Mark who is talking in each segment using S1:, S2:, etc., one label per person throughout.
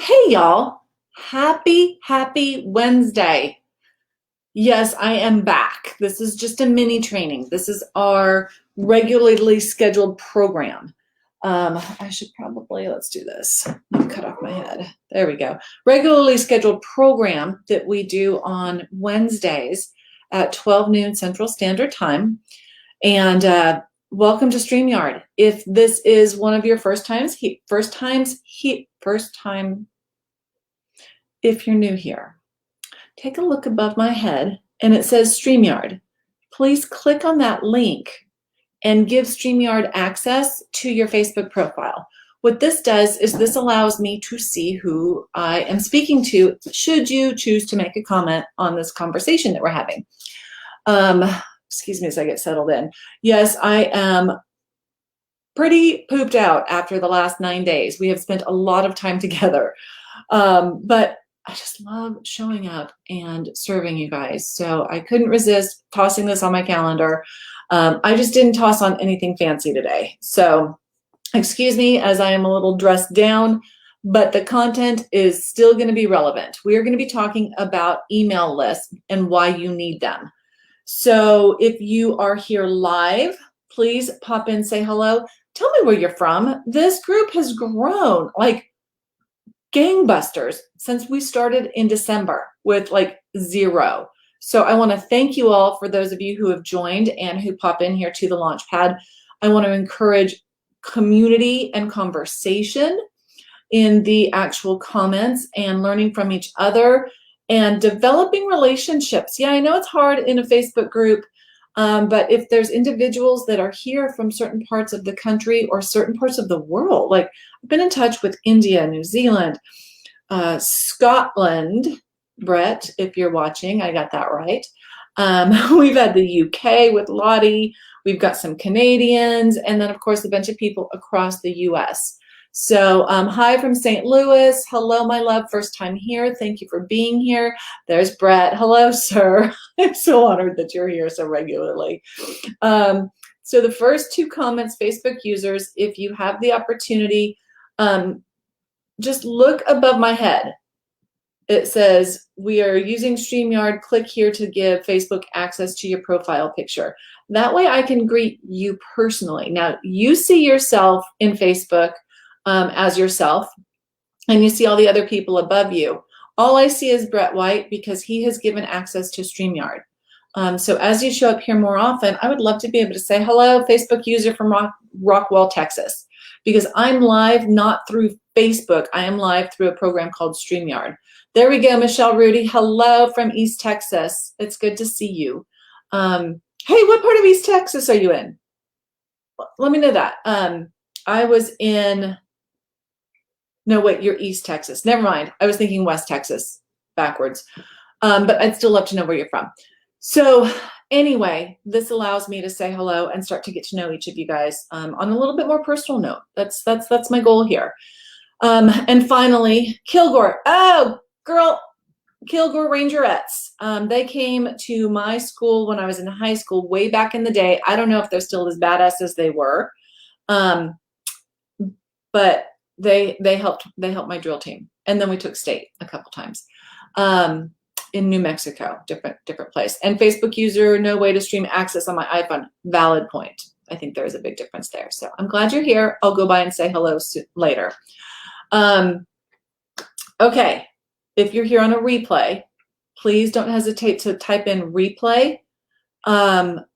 S1: Hey y'all, happy Wednesday. Yes, I am back. This is just a mini training. This is our regularly scheduled program. I should probably, let's do this. Cut off my head. There we go. Regularly scheduled program that we do on Wednesdays at 12 noon Central Standard Time. And welcome to StreamYard. If this is one of your first time, if you're new here, take a look above my head and it says StreamYard. Please click on that link and give StreamYard access to your Facebook profile. What this does is this allows me to see who I am speaking to should you choose to make a comment on this conversation that we're having. Excuse me as I get settled in. Yes, I am pretty pooped out after the last 9 days. We have spent a lot of time together, but I just love showing up and serving you guys. So I couldn't resist tossing this on my calendar. I just didn't toss on anything fancy today. So excuse me as I am a little dressed down, but the content is still going to be relevant. We are going to be talking about email lists and why you need them. So if you are here live, please pop in, say hello. Tell me where you're from. This group has grown like gangbusters since we started in December with like 0. So I want to thank you all for those of you who have joined and who pop in here to the Launchpad. I want to encourage community and conversation in the actual comments and learning from each other and developing relationships. Yeah, I know it's hard in a Facebook group, but if there's individuals that are here from certain parts of the country or certain parts of the world, like I've been in touch with India, New Zealand, Scotland, Brett, if you're watching, I got that right. We've had the UK with Lottie, we've got some Canadians, and then of course a bunch of people across the US. So hi from St. Louis. Hello, my love, first time here. Thank you for being here. There's Brett. Hello, sir. I'm so honored that you're here so regularly. So the first 2 comments, Facebook users, if you have the opportunity, just look above my head. It says, we are using StreamYard. Click here to give Facebook access to your profile picture. That way I can greet you personally. Now, you see yourself in Facebook as yourself, and you see all the other people above you. All I see is Brett White because he has given access to StreamYard. So as you show up here more often, I would love to be able to say, hello, Facebook user from Rockwall, Texas, because I'm live not through Facebook. I am live through a program called StreamYard. There we go, Michelle Rudy. Hello from East Texas. It's good to see you. Hey, what part of East Texas are you in? Let me know that. I was in... No, wait, you're East Texas. Never mind. I was thinking West Texas backwards. But I'd still love to know where you're from. So anyway, this allows me to say hello and start to get to know each of you guys on a little bit more personal note. That's my goal here. And finally, Kilgore. Oh, girl, Kilgore Rangerettes. They came to my school when I was in high school way back in the day. I don't know if they're still as badass as they were. But they helped my drill team, and then we took state a couple times in New Mexico, different place. And Facebook user, no way to stream access on my iPhone. Valid point. I think there's a big difference there. So I'm glad you're here. I'll go by and say hello later. Okay, if you're here on a replay, please don't hesitate to type in replay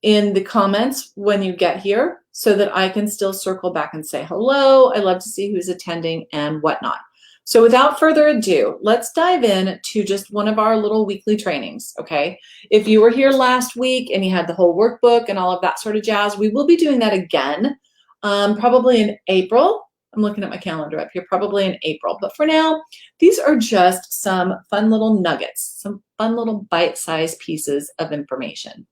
S1: in the comments when you get here, so that I can still circle back and say hello. I love to see who's attending and whatnot. So without further ado, let's dive in to just one of our little weekly trainings, okay? If you were here last week and you had the whole workbook and all of that sort of jazz, we will be doing that again, probably in April. I'm looking at my calendar up here, probably in April. But for now, these are just some fun little nuggets, some fun little bite-sized pieces of information.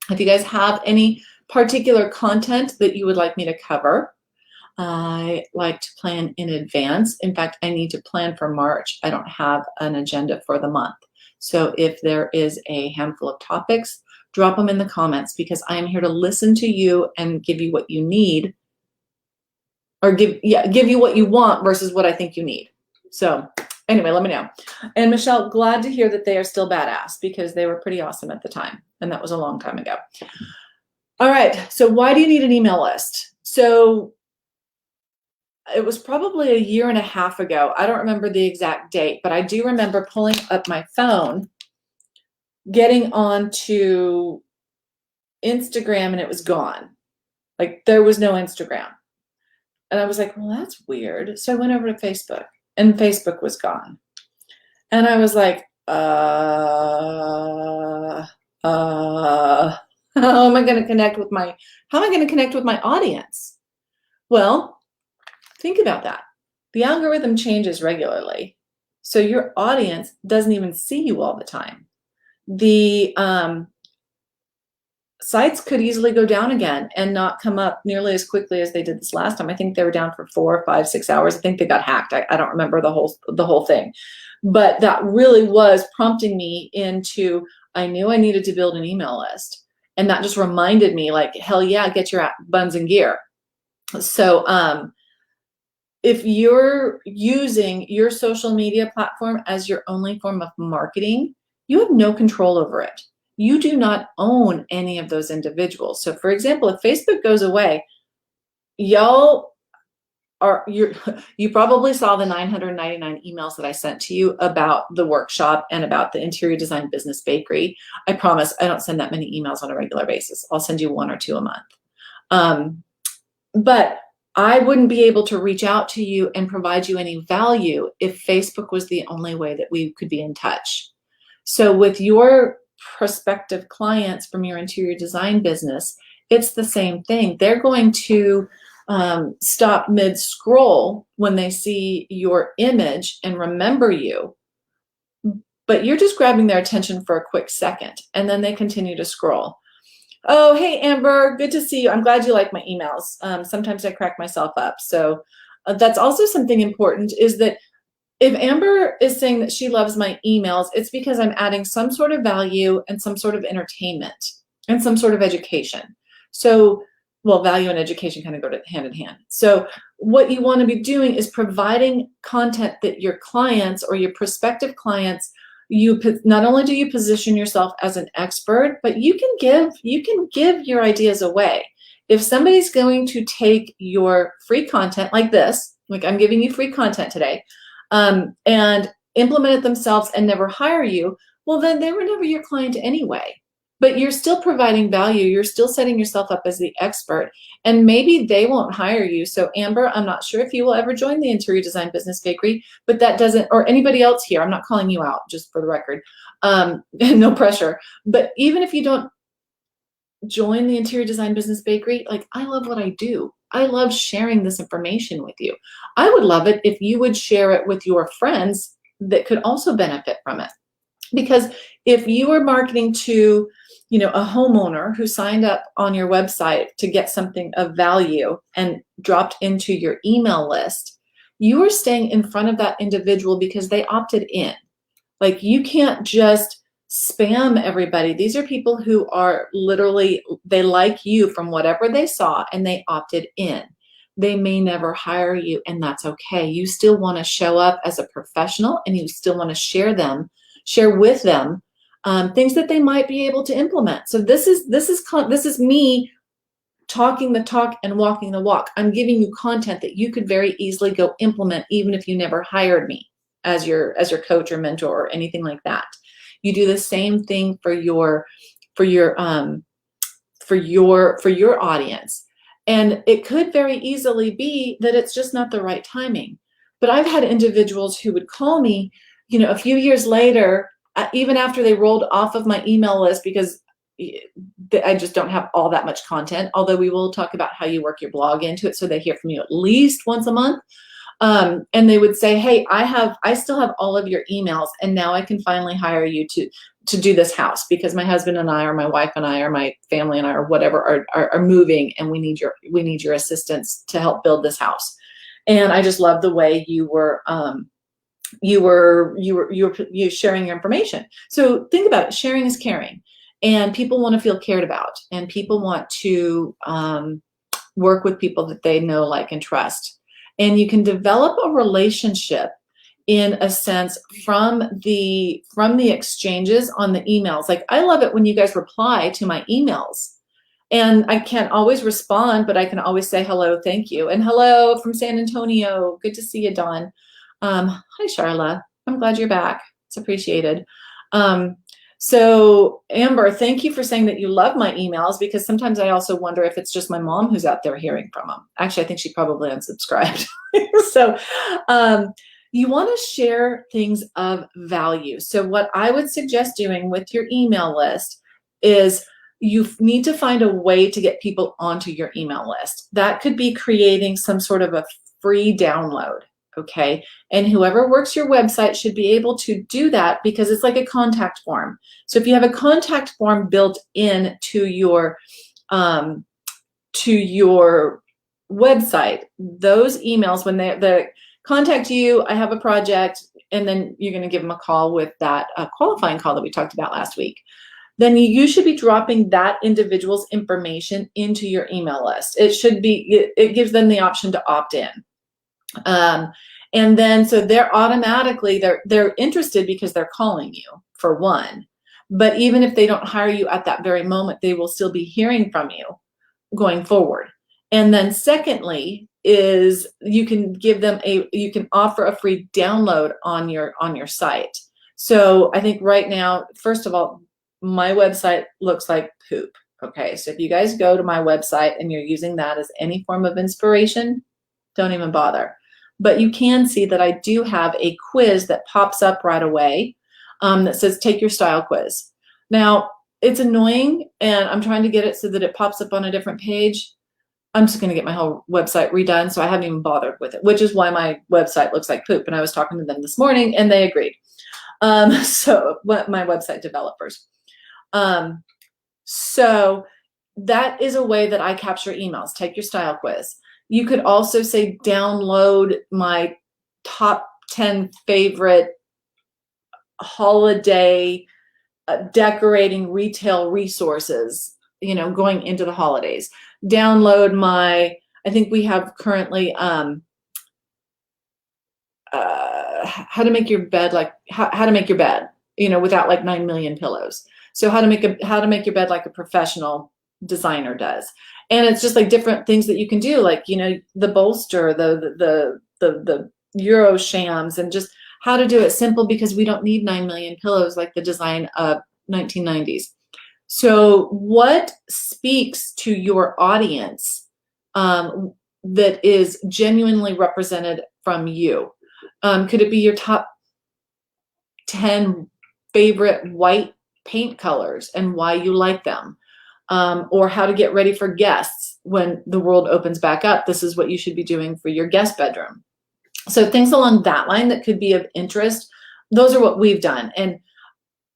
S1: If you guys have any particular content that you would like me to cover, I like to plan in advance. In fact, I need to plan for March. I don't have an agenda for the month. So if there is a handful of topics, drop them in the comments, because I am here to listen to you and give you what you need, or give you what you want versus what I think you need. So anyway, let me know. And Michelle, glad to hear that they are still badass, because they were pretty awesome at the time. And that was a long time ago. All right. So why do you need an email list? So it was probably a year and a half ago. I don't remember the exact date, but I do remember pulling up my phone, getting onto Instagram, and it was gone. Like, there was no Instagram. And I was like, well, that's weird. So I went over to Facebook, and Facebook was gone. And I was like, how am I going to connect with my audience? Well, think about that. The algorithm changes regularly. So your audience doesn't even see you all the time. The sites could easily go down again and not come up nearly as quickly as they did this last time. I think they were down for 4, 5, 6 hours. I think they got hacked. I don't remember the whole thing. But that really was prompting me into, I knew I needed to build an email list. And that just reminded me, like, hell yeah, get your buns in gear. So if you're using your social media platform as your only form of marketing, you have no control over it. You do not own any of those individuals. So for example, if Facebook goes away, you probably saw the 999 emails that I sent to you about the workshop and about the Interior Design Business Bakery. I promise I don't send that many emails on a regular basis. I'll send you 1 or 2 a month. But I wouldn't be able to reach out to you and provide you any value if Facebook was the only way that we could be in touch. So with your prospective clients from your interior design business, it's the same thing. They're going to stop mid-scroll when they see your image and remember you, but you're just grabbing their attention for a quick second, and then they continue to scroll. Oh, hey, Amber, good to see you. I'm glad you like my emails. Sometimes I crack myself up. So that's also something important, is that if Amber is saying that she loves my emails, it's because I'm adding some sort of value and some sort of entertainment and some sort of education. So, well, value and education kind of go hand in hand. So what you want to be doing is providing content that your clients or your prospective clients, not only do you position yourself as an expert, but you can give your ideas away. If somebody's going to take your free content like this, like I'm giving you free content today, and implement it themselves and never hire you, well, then they were never your client anyway. But you're still providing value. You're still setting yourself up as the expert, and maybe they won't hire you. So Amber, I'm not sure if you will ever join the Interior Design Business Bakery, but that doesn't, or anybody else here, I'm not calling you out, just for the record, no pressure. But even if you don't join the Interior Design Business Bakery, like, I love what I do. I love sharing this information with you. I would love it if you would share it with your friends that could also benefit from it. Because if you are marketing to, a homeowner who signed up on your website to get something of value and dropped into your email list, you are staying in front of that individual because they opted in. Like, you can't just spam everybody. These are people who are literally, they like you from whatever they saw and they opted in. They may never hire you, and that's okay. You still want to show up as a professional, and you still want to share with them things that they might be able to implement. So this is me talking the talk and walking the walk. I'm giving you content that you could very easily go implement, even if you never hired me as your coach or mentor or anything like that. You do the same thing for your audience. And it could very easily be that it's just not the right timing. But I've had individuals who would call me, a few years later, even after they rolled off of my email list, because I just don't have all that much content, although we will talk about how you work your blog into it so they hear from you at least once a month. And they would say, hey, I still have all of your emails, and now I can finally hire you to do this house, because my husband and I, or my wife and I, or my family and I, or whatever, are moving, and we need your assistance to help build this house. And I just love the way you were sharing your information. So think about it. Sharing is caring, and people want to feel cared about, and people want to work with people that they know, like, and trust. And you can develop a relationship in a sense from the exchanges on the emails. Like, I love it when you guys reply to my emails. And I can't always respond, but I can always say hello, thank you. And hello from San Antonio. Good to see you, Dawn. Hi, Charla. I'm glad you're back. It's appreciated. So Amber, thank you for saying that you love my emails, because sometimes I also wonder if it's just my mom who's out there hearing from them. Actually, I think she probably unsubscribed. So you want to share things of value. So what I would suggest doing with your email list is you need to find a way to get people onto your email list. That could be creating some sort of a free download, okay? And whoever works your website should be able to do that, because it's like a contact form. So if you have a contact form built in to your website, those emails, when they contact you, I have a project, and then you're going to give them a call with that qualifying call that we talked about last week, then you should be dropping that individual's information into your email list. It should be, it gives them the option to opt in. And then, so they're automatically, they're interested because they're calling you, for one. But even if they don't hire you at that very moment, they will still be hearing from you going forward. And then secondly is you can give them you can offer a free download on your site. So I think right now, first of all, my website looks like poop. Okay, so if you guys go to my website and you're using that as any form of inspiration, don't even bother. But you can see that I do have a quiz that pops up right away that says take your style quiz. Now, it's annoying, and I'm trying to get it so that it pops up on a different page. I'm just going to get my whole website redone, so I haven't even bothered with it, which is why my website looks like poop. And I was talking to them this morning, and they agreed. So my website developers. So that is a way that I capture emails. Take your style quiz. You could also say download my top 10 favorite holiday decorating retail resources, you know, going into the holidays. Download my, I think we have currently how to make your bed, like how to make your bed, you know, without like 9 million pillows. So how to make your bed like a professional designer does. And it's just like different things that you can do, like, you know, the bolster, the Euro shams, and just how to do it simple, because we don't need 9 million pillows like the design of 1990s. So what speaks to your audience that is genuinely represented from you? Could it be your top 10 favorite white paint colors and why you like them? Or how to get ready for guests when the world opens back up. This is what you should be doing for your guest bedroom. So things along that line that could be of interest, those are what we've done. And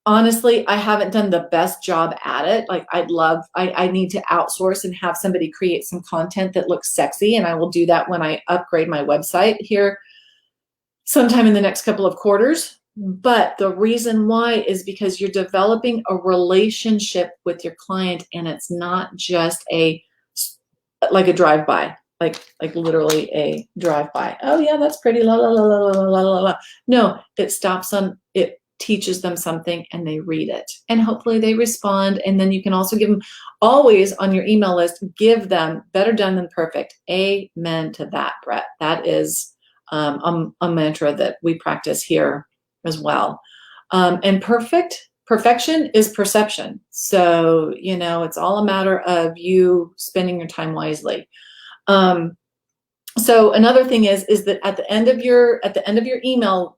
S1: honestly, I haven't done the best job at it. Like I need to outsource and have somebody create some content that looks sexy. And I will do that when I upgrade my website here sometime in the next couple of quarters. But the reason why is because you're developing a relationship with your client, and it's not just like a drive-by, like literally a drive-by. Oh yeah, that's pretty, la la la la la la la la. No, it stops them, it teaches them something, and they read it, and hopefully they respond. And then you can also give them, always on your email list, give them better done than perfect. Amen to that, Brett. That is a mantra that we practice here as well. And perfection is perception. So, you know, it's all a matter of you spending your time wisely. So another thing is that at the end of your email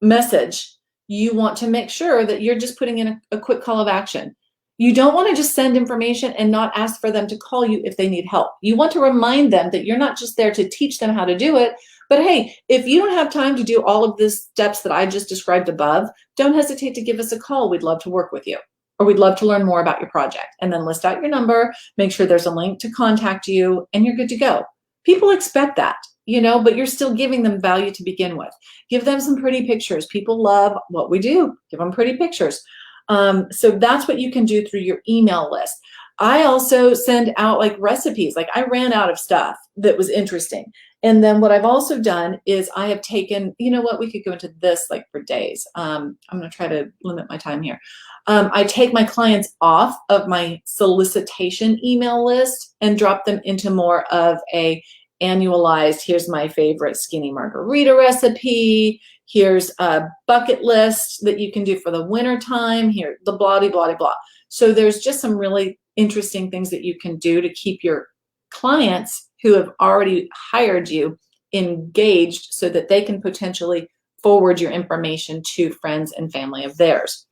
S1: message, you want to make sure that you're just putting in a quick call of action. You don't want to just send information and not ask for them to call you if they need help. You want to remind them that you're not just there to teach them how to do it, but hey, if you don't have time to do all of the steps that I just described above, don't hesitate to give us a call. We'd love to work with you, or we'd love to learn more about your project. And then list out your number, make sure there's a link to contact you, and you're good to go. People expect that, you know, but you're still giving them value to begin with. Give them some pretty pictures. People love what we do. Give them pretty pictures. So that's what you can do through your email list. I also send out like recipes. Like I ran out of stuff that was interesting. And then what I've also done is I have taken, you know what, we could go into this like for days. I'm going to try to limit my time here. I take my clients off of my solicitation email list and drop them into more of a annualized, here's my favorite skinny margarita recipe. Here's a bucket list that you can do for the winter time. Here, the blah, blah, blah, blah. So there's just some really interesting things that you can do to keep your clients who have already hired you engaged so that they can potentially forward your information to friends and family of theirs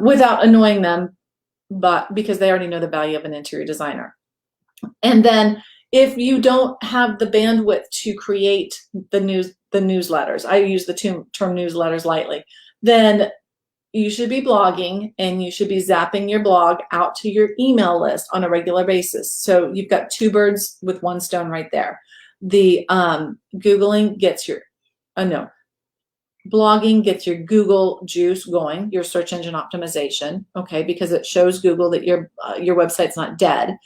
S1: without annoying them, but because they already know the value of an interior designer. And then if you don't have the bandwidth to create the newsletters, I use the term newsletters lightly, then you should be blogging and you should be zapping your blog out to your email list on a regular basis. So you've got two birds with one stone right there. The Googling gets your, blogging gets your Google juice going, your search engine optimization, okay, because it shows Google that your website's not dead.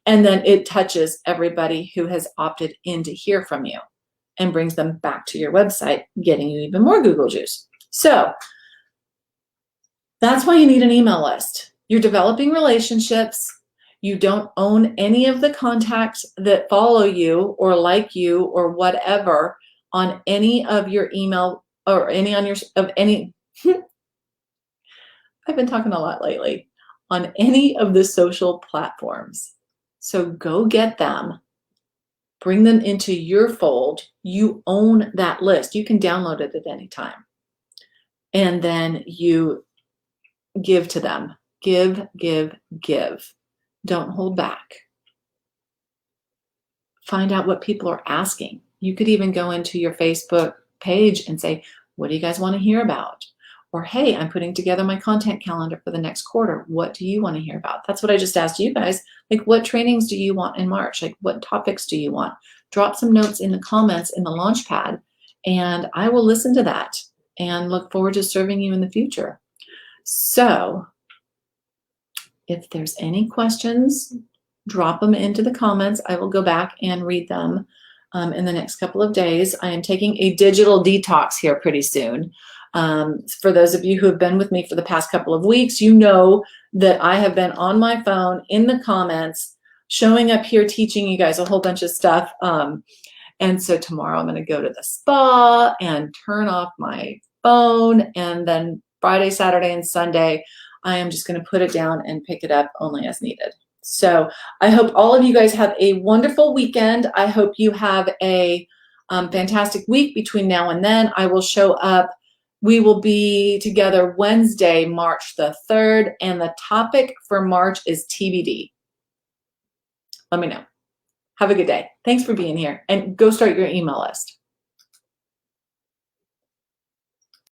S1: And then it touches everybody who has opted in to hear from you and brings them back to your website, getting you even more Google juice. So that's why you need an email list. You're developing relationships. You don't own any of the contacts that follow you or like you or whatever on any of your email or any on your of any. I've been talking a lot lately on any of the social platforms. So go get them, bring them into your fold. You own that list. You can download it at any time. And then you give to them. Give, give, give. Don't hold back. Find out what people are asking. You could even go into your Facebook page and say, what do you guys want to hear about? Or, hey, I'm putting together my content calendar for the next quarter. What do you want to hear about? That's what I just asked you guys. Like, what trainings do you want in March? Like, what topics do you want? Drop some notes in the comments in the Launchpad, and I will listen to that and look forward to serving you in the future. So if there's any questions, drop them into the comments. I will go back and read them in the next couple of days. I am taking a digital detox here pretty soon. For those of you who have been with me for the past couple of weeks, you know that I have been on my phone in the comments, showing up here, teaching you guys a whole bunch of stuff. And so tomorrow I'm going to go to the spa and turn off my phone. And then Friday, Saturday, and Sunday, I am just going to put it down and pick it up only as needed. So I hope all of you guys have a wonderful weekend. I hope you have a fantastic week between now and then. I will show up. We will be together Wednesday, March the 3rd, and the topic for March is TBD. Let me know. Have a good day. Thanks for being here, and go start your email list.